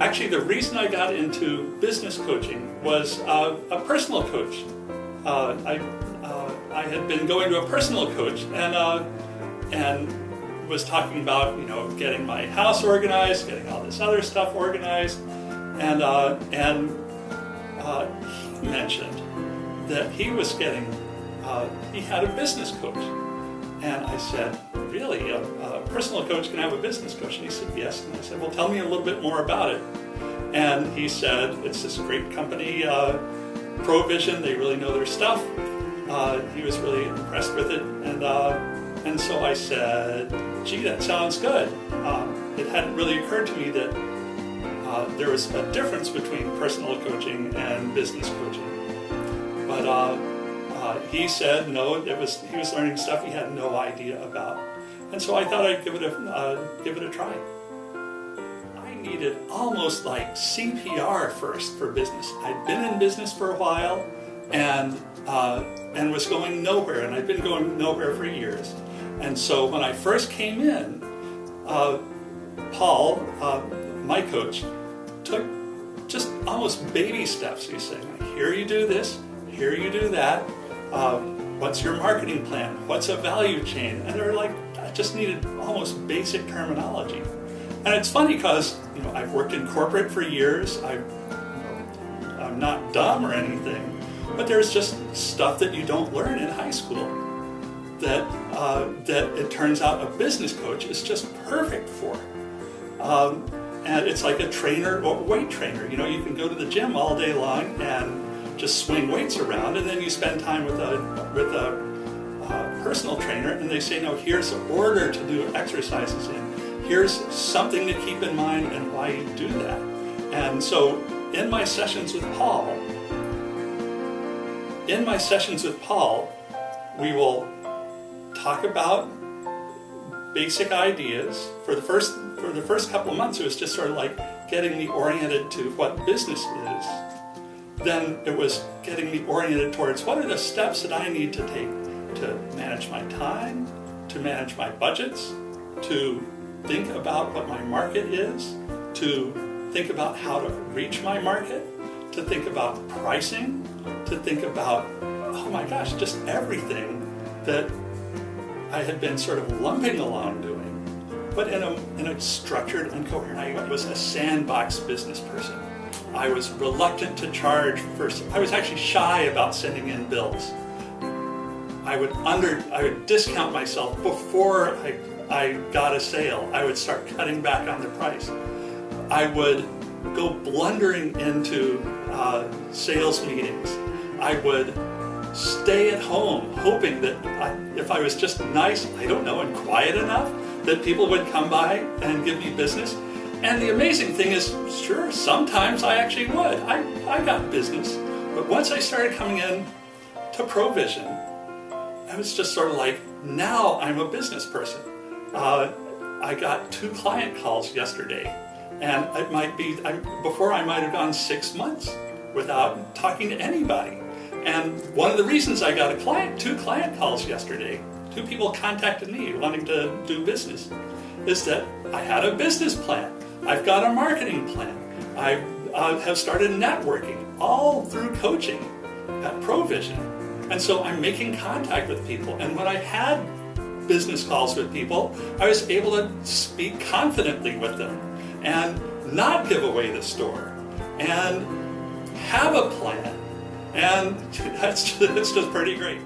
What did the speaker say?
Actually, the reason I got into business coaching was a personal coach. I had been going to a personal coach and was talking about getting my house organized, getting all this other stuff organized, and he mentioned that he was he had a business coach, and I said, really, a personal coach can have a business coach? And he said, yes. And I said, well, tell me a little bit more about it. And he said, it's this great company, Provision. They really know their stuff. He was really impressed with it, and so I said, gee, that sounds good. It hadn't really occurred to me that there was a difference between personal coaching and business coaching. But he said no, he was learning stuff he had no idea about, and so I thought I'd give it a try. I needed almost like CPR first for business. I'd been in business for a while, and was going nowhere, and I'd been going nowhere for years. And so when I first came in, Paul, my coach, took just almost baby steps. He's saying, here you do this, here you do that. What's your marketing plan? What's a value chain? And they're like, I just needed almost basic terminology. And it's funny because I've worked in corporate for years. I'm not dumb or anything. But there's just stuff that you don't learn in high school that it turns out a business coach is just perfect for. And it's like a trainer or weight trainer. You can go to the gym all day long and just swing weights around, and then you spend time with a personal trainer, and they say, no, here's an order to do exercises in. Here's something to keep in mind and why you do that. And so in my sessions with Paul, we will talk about basic ideas. For the first couple of months, it was just sort of like getting me oriented to what business is. Then it was getting me oriented towards what are the steps that I need to take to manage my time, to manage my budgets, to think about what my market is, to think about how to reach my market, to think about pricing, to think about, oh my gosh, just everything that I had been sort of lumping along doing, but in a structured and coherent. I was a sandbox business person. I was reluctant to charge first. I was actually shy about sending in bills. I would discount myself before I got a sale. I would start cutting back on the price. I would go blundering into sales meetings. I would stay at home hoping that if I was just nice, and quiet enough, that people would come by and give me business. And the amazing thing is, sure, sometimes I actually would. I got business. But once I started coming in to Provision, I was just sort of like, now I'm a business person. I got 2 client calls yesterday. And it might be, before I might have gone 6 months without talking to anybody. And one of the reasons I got 2 client calls yesterday, 2 people contacted me wanting to do business, is that I had a business plan. I've got a marketing plan. I have started networking all through coaching at Provision. And so I'm making contact with people. And when I had business calls with people, I was able to speak confidently with them and not give away the store and have a plan. And it's just pretty great.